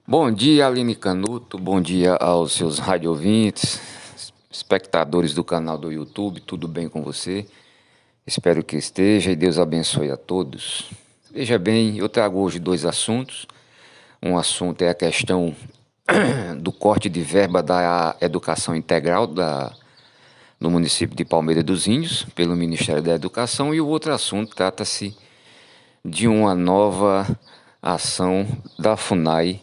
Bom dia, Aline Canuto. Bom dia aos seus rádio ouvintes, espectadores do canal do YouTube. Tudo bem com você? Espero que esteja e Deus abençoe a todos. Veja bem, eu trago hoje dois assuntos. Um assunto é a questão do corte de verba da educação integral no município de Palmeira dos Índios, pelo Ministério da Educação, e o outro assunto trata-se de uma nova ação da FUNAI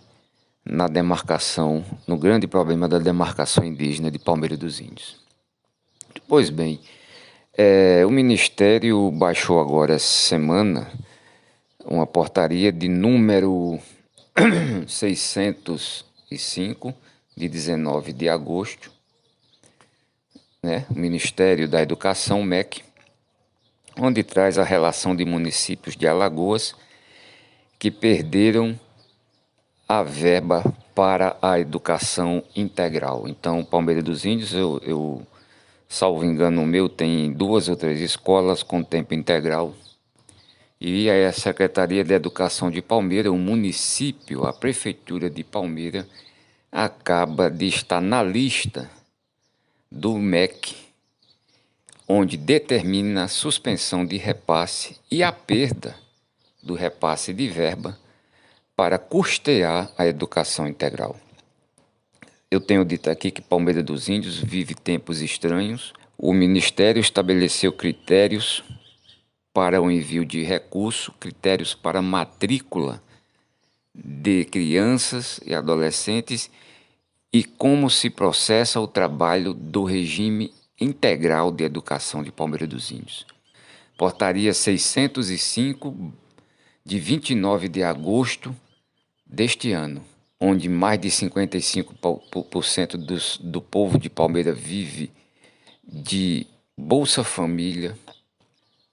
na demarcação, no grande problema da demarcação indígena de Palmeira dos Índios. Pois bem, o Ministério baixou agora essa semana uma portaria de número 605, de 19 de agosto, né? O Ministério da Educação, MEC, onde traz a relação de municípios de Alagoas que perderam a verba para a educação integral. Então, Palmeira dos Índios, eu salvo engano o meu, tem 2 ou 3 escolas com tempo integral. E a Secretaria de Educação de Palmeira, o município, a Prefeitura de Palmeira, acaba de estar na lista do MEC, onde determina a suspensão de repasse e a perda do repasse de verba para custear a educação integral. Eu tenho dito aqui que Palmeira dos Índios vive tempos estranhos. O Ministério estabeleceu critérios para o envio de recurso, critérios para matrícula de crianças e adolescentes e como se processa o trabalho do regime integral de educação de Palmeira dos Índios. Portaria 605, de 29 de agosto deste ano, onde mais de 55% do povo de Palmeira vive de Bolsa Família.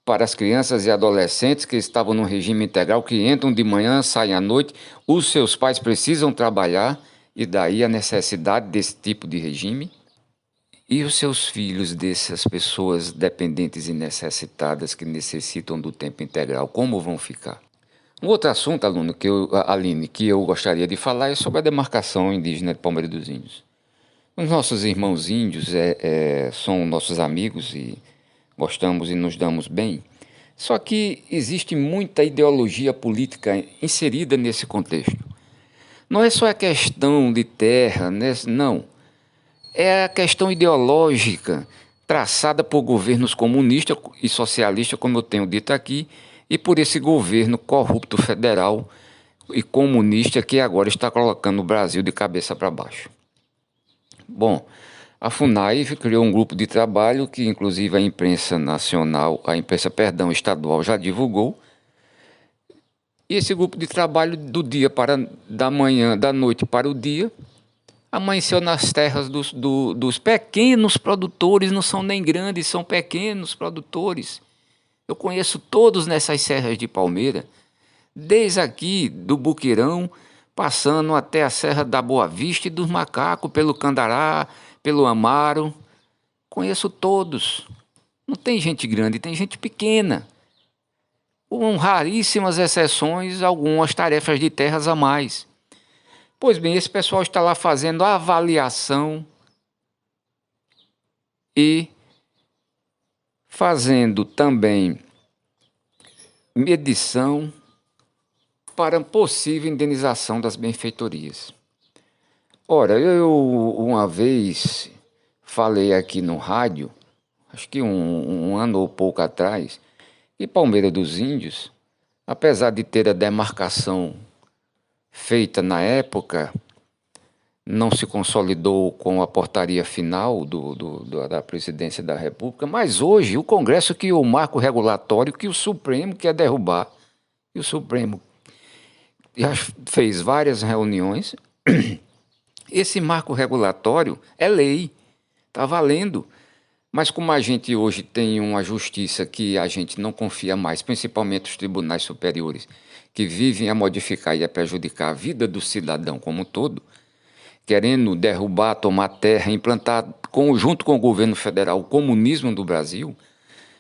Para as crianças e adolescentes que estavam no regime integral, que entram de manhã, saem à noite, os seus pais precisam trabalhar, e daí a necessidade desse tipo de regime. E os seus filhos dessas pessoas dependentes e necessitadas que necessitam do tempo integral, como vão ficar? Um outro assunto, Aline, que eu gostaria de falar é sobre a demarcação indígena de Palmeira dos Índios. Os nossos irmãos índios são nossos amigos e gostamos e nos damos bem. Só que existe muita ideologia política inserida nesse contexto. Não é só a questão de terra, né? Não. É a questão ideológica traçada por governos comunistas e socialistas, como eu tenho dito aqui, e por esse governo corrupto federal e comunista que agora está colocando o Brasil de cabeça para baixo. Bom, a FUNAI criou um grupo de trabalho que inclusive a imprensa nacional, estadual já divulgou. E esse grupo de trabalho da noite para o dia, amanheceu nas terras dos pequenos produtores, não são nem grandes, são pequenos produtores. Eu conheço todos nessas serras de Palmeira, desde aqui do Buqueirão, passando até a Serra da Boa Vista e dos Macacos, pelo Candará, pelo Amaro. Conheço todos. Não tem gente grande, tem gente pequena. Com raríssimas exceções, algumas tarefas de terras a mais. Pois bem, esse pessoal está lá fazendo a avaliação e fazendo também medição para possível indenização das benfeitorias. Ora, eu uma vez falei aqui no rádio, acho que um ano ou pouco atrás, que Palmeira dos Índios, apesar de ter a demarcação feita na época, não se consolidou com a portaria final da Presidência da República, mas hoje o Congresso criou o marco regulatório que o Supremo quer derrubar. E o Supremo já fez várias reuniões. Esse marco regulatório é lei, está valendo. Mas como a gente hoje tem uma justiça que a gente não confia mais, principalmente os tribunais superiores, que vivem a modificar e a prejudicar a vida do cidadão como um todo, querendo derrubar, tomar terra, implantar, junto com o governo federal, o comunismo do Brasil,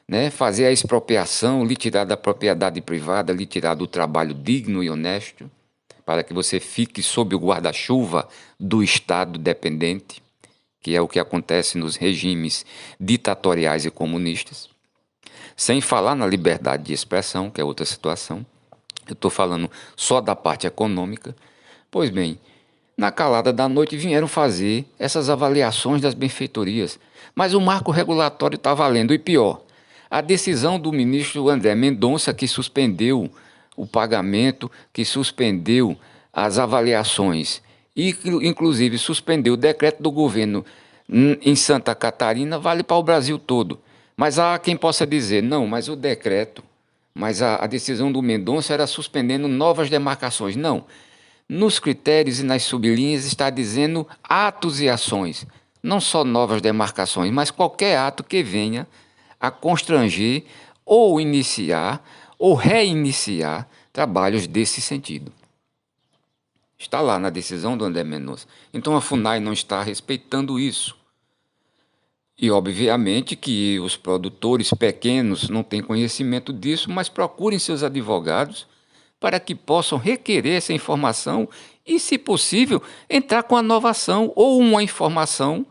né? Fazer a expropriação, lhe tirar da propriedade privada, lhe tirar do trabalho digno e honesto, para que você fique sob o guarda-chuva do Estado dependente, que é o que acontece nos regimes ditatoriais e comunistas, sem falar na liberdade de expressão, que é outra situação. Eu estou falando só da parte econômica. Pois bem, na calada da noite vieram fazer essas avaliações das benfeitorias, mas o marco regulatório está valendo. E pior, a decisão do ministro André Mendonça, que suspendeu o pagamento, que suspendeu as avaliações e, inclusive, suspendeu o decreto do governo em Santa Catarina, vale para o Brasil todo. Mas há quem possa dizer, não, mas o decreto, mas a decisão do Mendonça era suspendendo novas demarcações. Não. Nos critérios e nas sublinhas está dizendo atos e ações, não só novas demarcações, mas qualquer ato que venha a constranger ou iniciar ou reiniciar trabalhos desse sentido. Está lá na decisão do André Mendonça. Então a FUNAI não está respeitando isso. E obviamente que os produtores pequenos não têm conhecimento disso, mas procurem seus advogados para que possam requerer essa informação e, se possível, entrar com a nova ação ou uma informação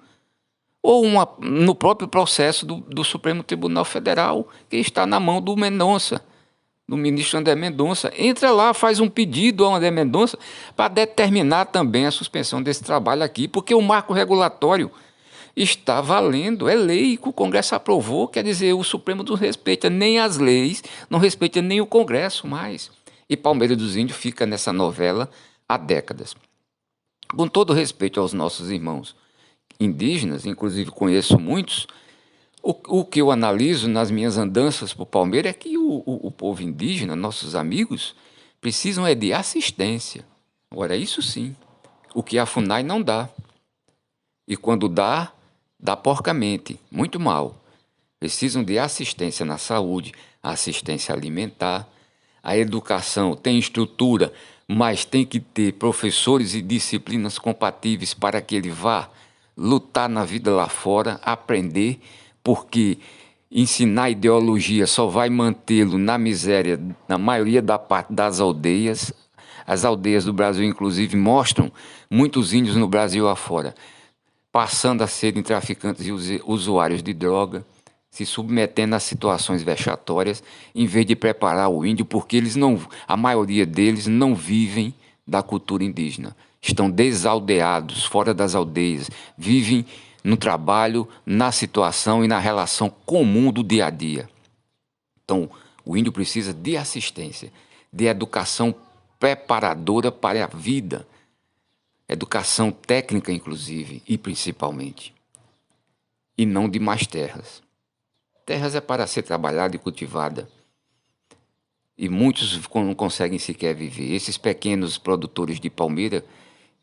ou no próprio processo do Supremo Tribunal Federal, que está na mão do Mendonça, do ministro André Mendonça. Entra lá, faz um pedido ao André Mendonça para determinar também a suspensão desse trabalho aqui, porque o marco regulatório está valendo, é lei que o Congresso aprovou, quer dizer, o Supremo não respeita nem as leis, não respeita nem o Congresso mais. E Palmeira dos Índios fica nessa novela há décadas. Com todo respeito aos nossos irmãos indígenas, inclusive conheço muitos, o que eu analiso nas minhas andanças por Palmeira é que o povo indígena, nossos amigos, precisam de assistência. Agora, isso sim, o que a FUNAI não dá. E quando dá porcamente, muito mal. Precisam de assistência na saúde, assistência alimentar. A educação tem estrutura, mas tem que ter professores e disciplinas compatíveis para que ele vá lutar na vida lá fora, aprender, porque ensinar ideologia só vai mantê-lo na miséria, na maioria da parte das aldeias. As aldeias do Brasil, inclusive, mostram muitos índios no Brasil afora passando a serem traficantes e usuários de droga, se submetendo a situações vexatórias, em vez de preparar o índio, porque a maioria deles não vivem da cultura indígena. Estão desaldeados, fora das aldeias, vivem no trabalho, na situação e na relação comum do dia a dia. Então, o índio precisa de assistência, de educação preparadora para a vida, educação técnica, inclusive, e principalmente, e não de mais terras. Terras é para ser trabalhada e cultivada, e muitos não conseguem sequer viver. Esses pequenos produtores de palmeira,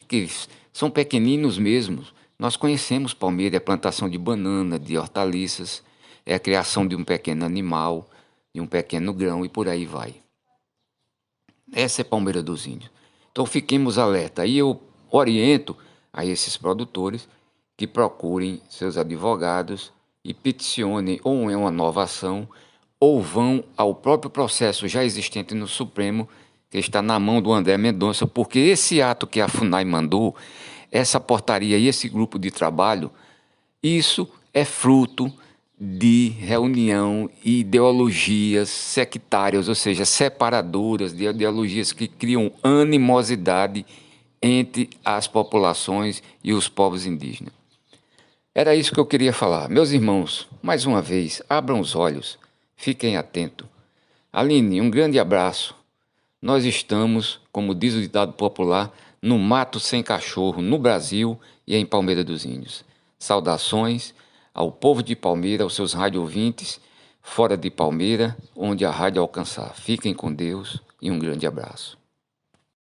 que são pequeninos mesmo, nós conhecemos palmeira, é plantação de banana, de hortaliças, é a criação de um pequeno animal, de um pequeno grão, e por aí vai. Essa é Palmeira dos Índios. Então fiquemos alerta. Aí eu oriento a esses produtores que procurem seus advogados e peticionem ou em uma nova ação ou vão ao próprio processo já existente no Supremo, que está na mão do André Mendonça, porque esse ato que a FUNAI mandou, essa portaria e esse grupo de trabalho, isso é fruto de reunião e ideologias sectárias, ou seja, separadoras, de ideologias que criam animosidade entre as populações e os povos indígenas. Era isso que eu queria falar. Meus irmãos, mais uma vez, abram os olhos, fiquem atentos. Aline, um grande abraço. Nós estamos, como diz o ditado popular, no mato sem cachorro, no Brasil e em Palmeira dos Índios. Saudações ao povo de Palmeira, aos seus rádio ouvintes, fora de Palmeira, onde a rádio alcançar. Fiquem com Deus e um grande abraço.